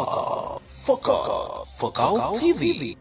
Focal TV,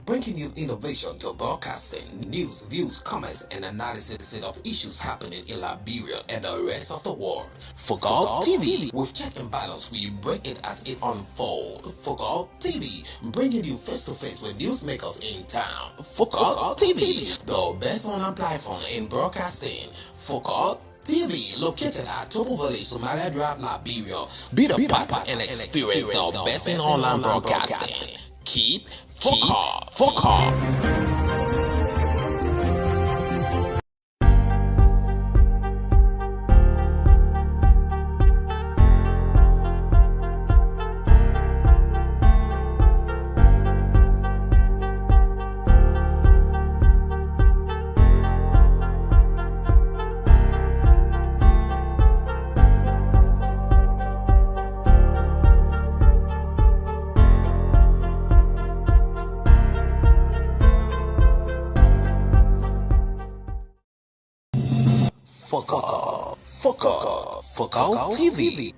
bringing you innovation to broadcasting, news, views, comments, and analysis of issues happening in Liberia and the rest of the world. Focal TV, with check and balance, we break it as it unfolds. Focal TV, bringing you face to face with newsmakers in town. Focal TV, the best online platform in broadcasting. Focal TV, located at Tobo Village, Somalia Drive, Liberia. Be the part and experience the best in online broadcasting. Keep focal. Focal TV,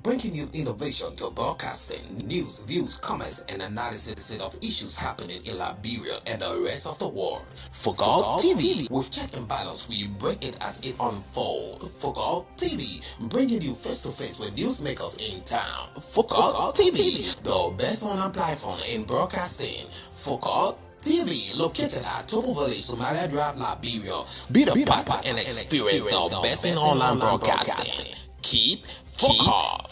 bringing you innovation to broadcasting, news, views, comments, and analysis of issues happening in Liberia and the rest of the world. Focal TV, with check and balance, we break it as it unfolds. Focal TV, bringing you face to face with newsmakers in town. Focal TV, the best online platform in broadcasting. Focal TV, located at Tobo Village, Somalia Drive, Liberia. Be the part and experience the best in online broadcasting. Keep focal.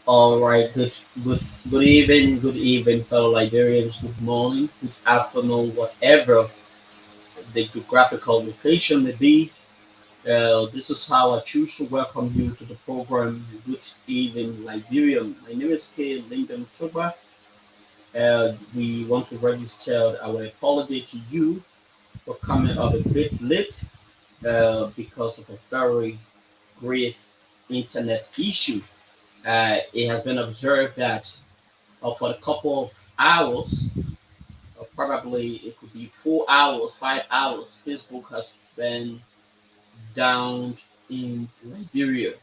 All right, good evening, fellow Liberians. Good morning, good afternoon, whatever the geographical location may be. This is how I choose to welcome you to the program. Good evening, Liberia. My name is K. Lyndon Tuba. We want to register our apology to you for coming up a bit late because of a very grave internet issue. It has been observed that for a couple of hours, or probably it could be 4 hours, 5 hours, Facebook has been down in Liberia.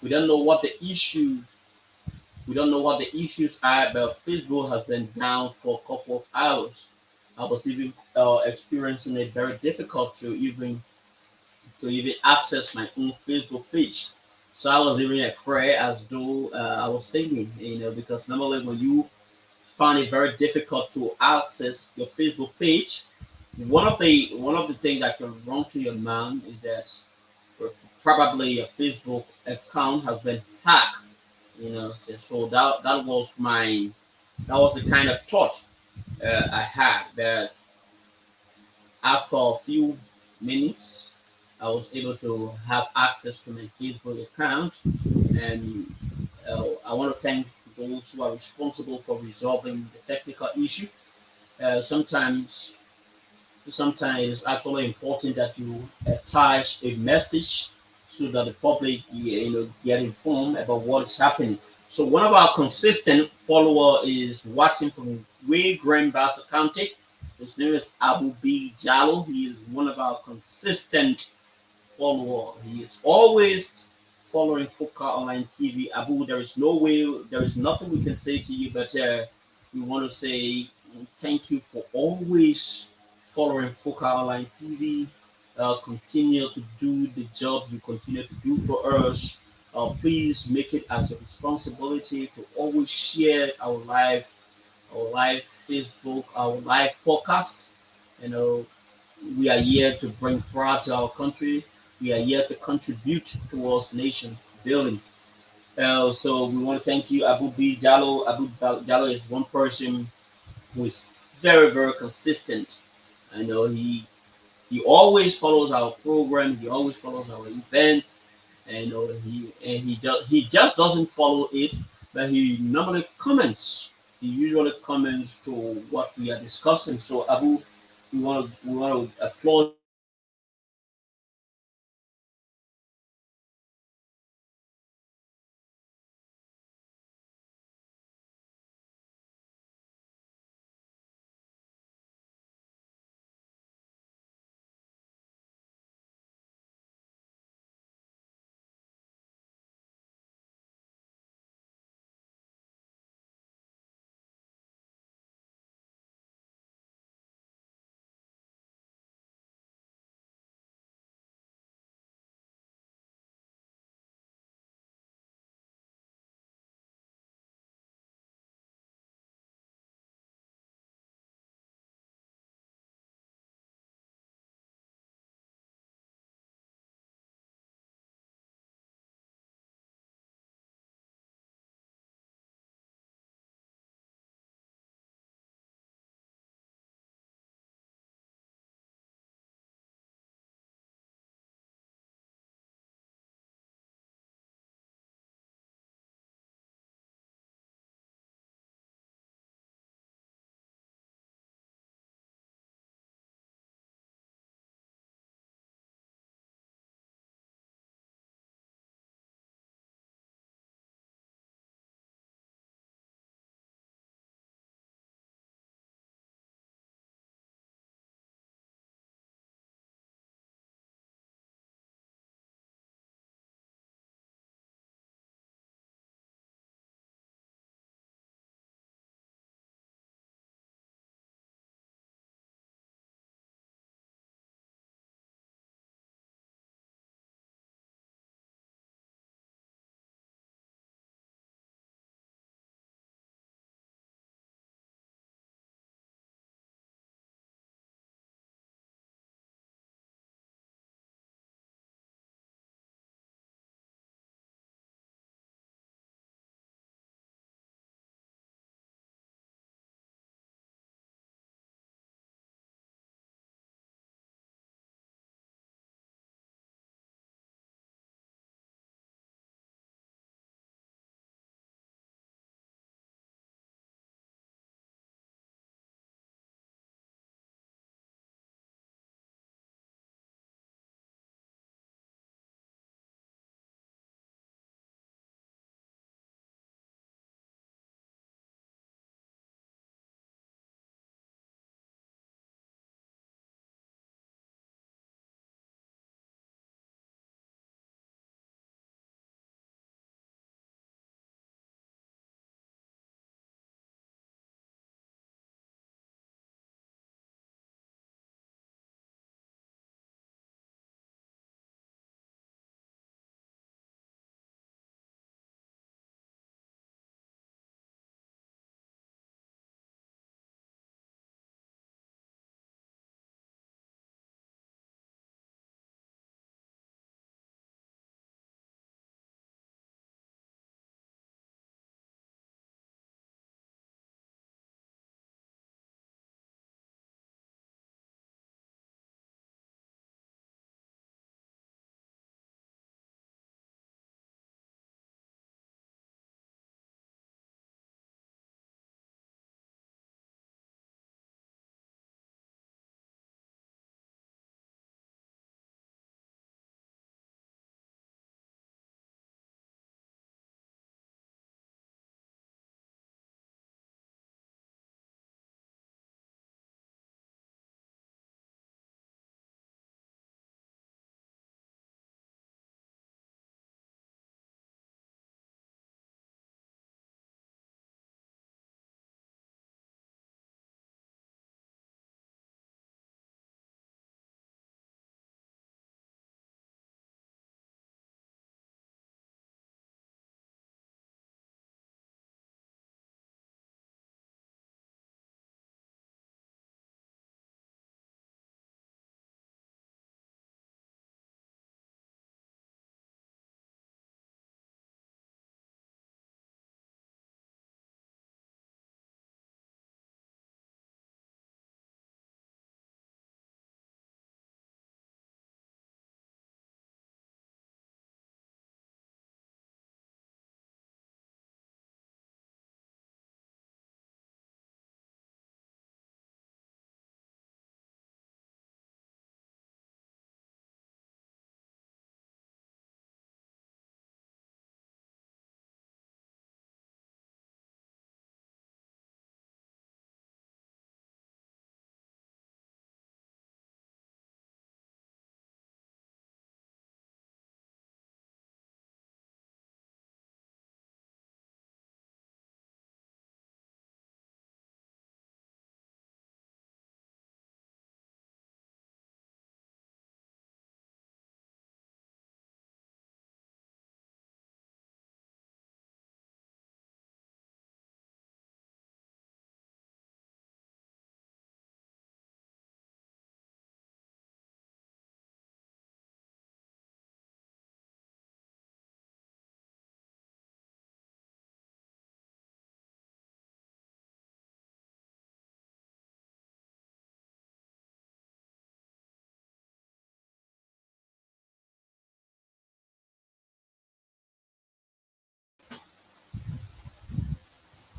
We don't know what the issue. We don't know what the issues are, but Facebook has been down for a couple of hours. I was even experiencing it very difficult to even access my own Facebook page. So I was even afraid, as though I was thinking, because normally when you find it very difficult to access your Facebook page, one of the things that can run to your mind is that probably your Facebook account has been hacked. So that was the kind of thought I had. That after a few minutes, I was able to have access to my Facebook account, and I want to thank those who are responsible for resolving the technical issue. Uh, sometimes, sometimes it's actually important that you attach a message so that the public, get informed about what is happening. So one of our consistent follower is watching from Way Grand Bassa County. His name is Abu B Jallo. He is one of our consistent follower. He is always following Fuka Online TV. Abu, there is nothing we can say to you, but we want to say thank you for always following Fuka Online TV. Continue to do the job you continue to do for us. Please make it as a responsibility to always share our live Facebook, our live podcast. You know, we are here to bring pride to our country. We are here to contribute towards nation building. So we want to thank you, Abu B Jallo. Jallo is one person who is very, very consistent. I know he always follows our program. He always follows our events, and he just doesn't follow it, but he normally comments. He usually comments to what we are discussing. So Abu, we want to applaud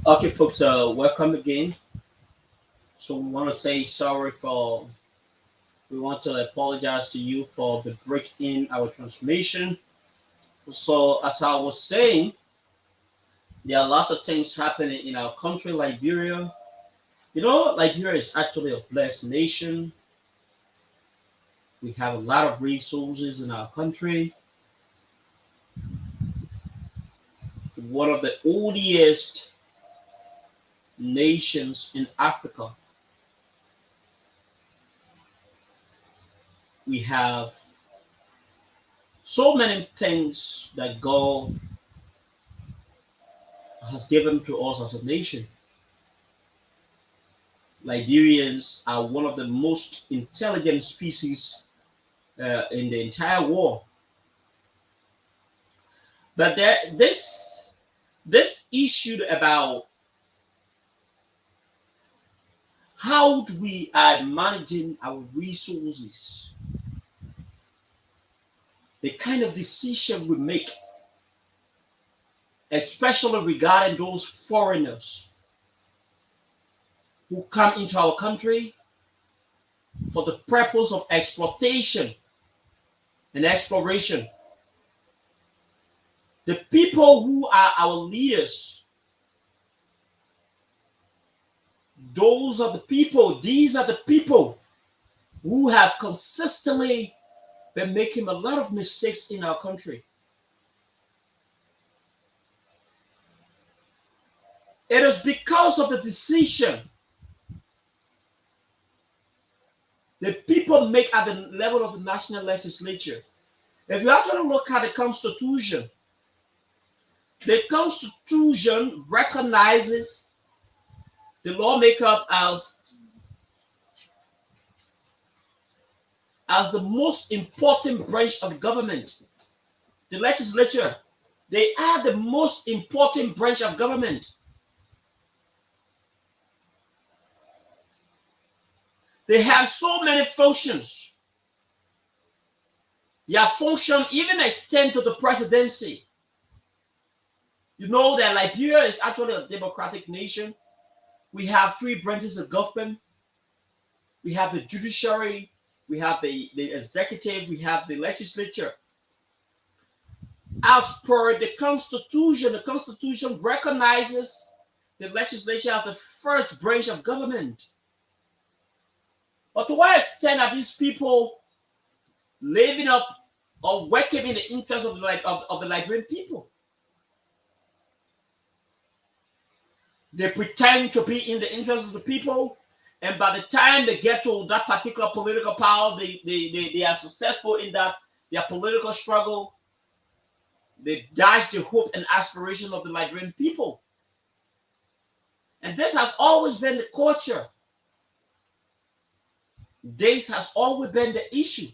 Okay, folks, welcome again. So we want to apologize to you for the break in our transmission. So, as I was saying, there are lots of things happening in our country, Liberia. You know, Liberia is actually a blessed nation. We have a lot of resources in our country. One of the oldest nations in Africa. We have so many things that God has given to us as a nation. Liberians are one of the most intelligent species in the entire world. But this issue about how we are managing our resources, the kind of decision we make, especially regarding those foreigners who come into our country for the purpose of exploitation and exploration. The people who are our leaders, these are the people who have consistently been making a lot of mistakes in our country. It is because of the decision the people make at the level of the national legislature. If you actually look at the Constitution recognizes the lawmaker as the most important branch of government. The legislature, they are the most important branch of government. They have so many functions. Their function even extend to the presidency. You know that Liberia is actually a democratic nation. We have three branches of government. We have the judiciary, we have the executive, we have the legislature. As per the Constitution recognizes the legislature as the first branch of government. But to what extent are these people living up or working in the interest of the Liberian people? They pretend to be in the interest of the people, and by the time they get to that particular political power, they are successful in their political struggle. They dash the hope and aspiration of the Liberian people. And this has always been the culture. This has always been the issue.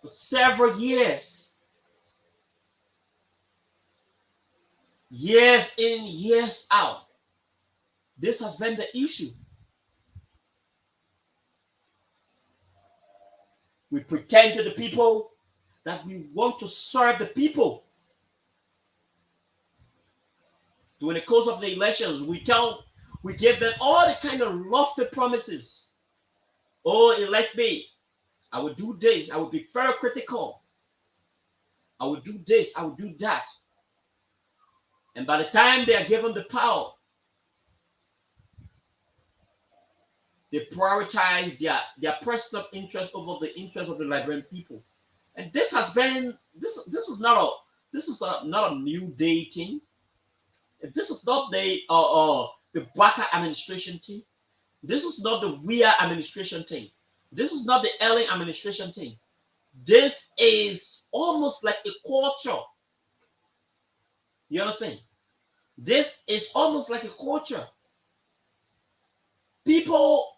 For several years. Years in, years out. This has been the issue. We pretend to the people that we want to serve the people. During the course of the elections, we give them all the kind of lofty promises. Oh, elect me. I will do this. I will be very critical. I will do this. I will do that. And by the time they are given the power, they prioritize their personal interest over the interest of the Liberian people. And this has been this is not a new day thing. This is not the Baka administration thing. This is not the Weir administration thing. This is not the Ellen administration thing. This is almost like a culture. You understand? This is almost like a culture. People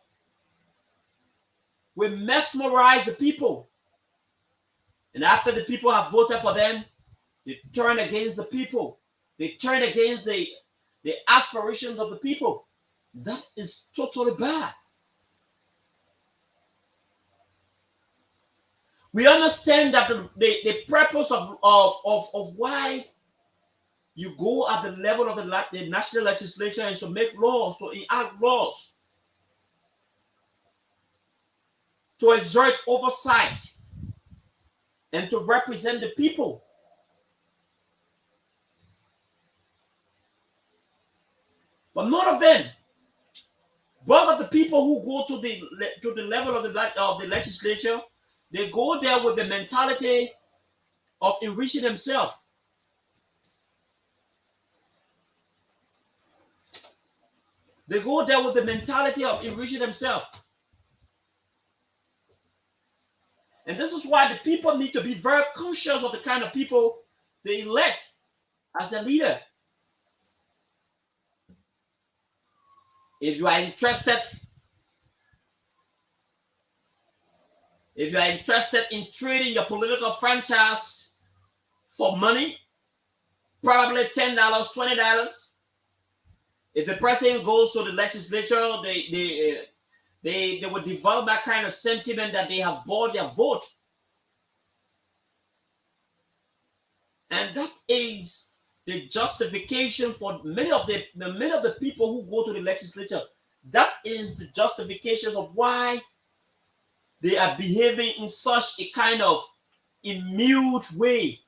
will mesmerize the people. And after the people have voted for them, they turn against the people. They turn against the aspirations of the people. That is totally bad. We understand that the purpose of why You go at the level of the national legislature and to make laws, to enact laws, to exert oversight, and to represent the people. But none of them, both of the people who go to the level of the legislature, they go there with the mentality of enriching themselves. They go there with the mentality of enriching themselves. And this is why the people need to be very conscious of the kind of people they elect as a leader. If you are interested in trading your political franchise for money, probably $10, $20. If the president goes to the legislature, they will develop that kind of sentiment that they have bought their vote. And that is the justification for many of the people who go to the legislature. That is the justification of why they are behaving in such a kind of immune way.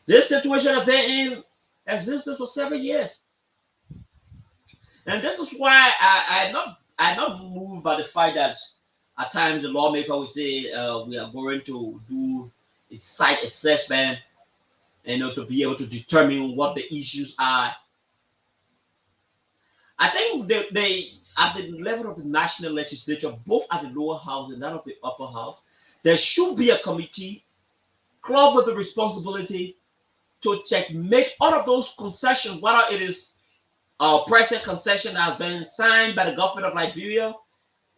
This situation has been in existence for several years. And this is why I'm not moved by the fact that at times the lawmaker will say we are going to do a site assessment, to be able to determine what the issues are. I think they at the level of the national legislature, both at the lower house and that of the upper house, there should be a committee clothed with the responsibility to make all of those concessions, whether it is a present concession that has been signed by the government of Liberia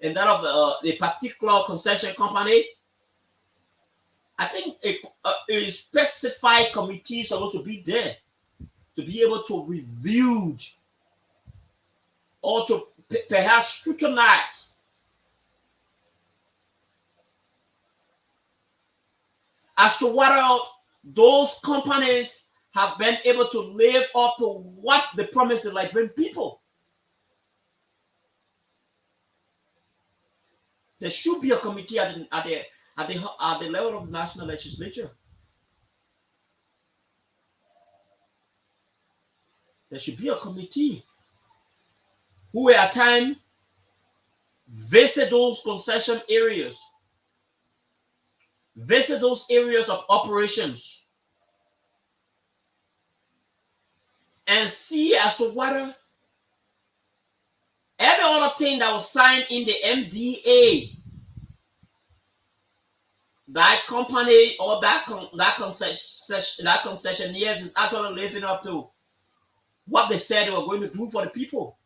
and that of a particular concession company. I think a specified committee is supposed to be there to be able to review or to perhaps scrutinize as to whether those companies have been able to live up to what they promised the Liberian people. There should be a committee at the level of the national legislature. There should be a committee who at time visit those concession areas, visit those areas of operations, and see as to whether every other thing that was signed in the MDA, that company or that concessionaire is actually living up to what they said they were going to do for the people.